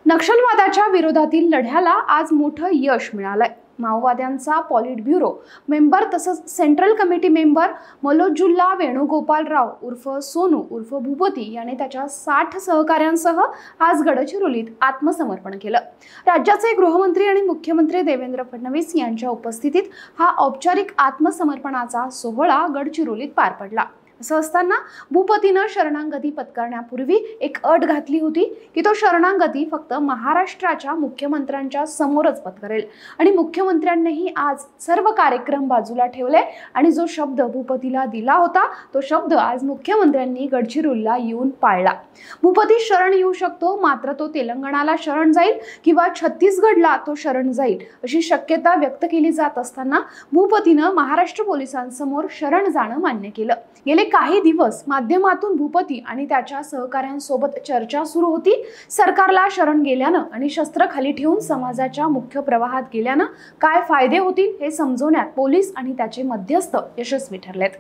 नक्षलवादाच्या विरोधातील लढ्याला आज मोठं यश मिळालंय। माओवाद्यांचा पॉलिट ब्युरो मेंबर तसंच सेंट्रल कमिटी मेंबर मलोजुल्ला वेणुगोपालराव उर्फ सोनू उर्फ भूपती याने त्याच्या 60 सहकाऱ्यांसह आज गडचिरोलीत आत्मसमर्पण केलं। राज्याचे गृहमंत्री आणि मुख्यमंत्री देवेंद्र फडणवीस यांच्या उपस्थितीत हा औपचारिक आत्मसमर्पणाचा सोहळा गडचिरोलीत पार पडला। असं असताना भूपतीनं शरणागती पत्करण्यापूर्वी एक अट घातली होती की तो शरणागती फक्त महाराष्ट्राच्या मुख्यमंत्र्यांच्या समोरच पत्करेल आणि मुख्यमंत्र्यांनीही आज सर्व कार्यक्रम बाजूला ठेवले आणि जो शब्द भूपतीला दिला होता तो शब्द आज मुख्यमंत्र्यांनी गडचिरोलीला येऊन पाळला। भूपती शरण येऊ शकतो, मात्र तो तेलंगणाला शरण जाईल किंवा छत्तीसगडला तो शरण जाईल अशी शक्यता व्यक्त केली जात असताना भूपतीनं महाराष्ट्र पोलिसांसमोर शरण जाणं मान्य केलं। गेले काही दिवस माध्यमातून भूपती आणि त्याच्या सहकाऱ्यांसोबत चर्चा सुरू होती। सरकारला शरण गेल्यानं आणि शस्त्र खाली ठेवून समाजाच्या मुख्य प्रवाहात गेल्यानं काय फायदे होतील हे समजवण्यात पोलीस आणि त्याचे मध्यस्थ यशस्वी ठरलेत।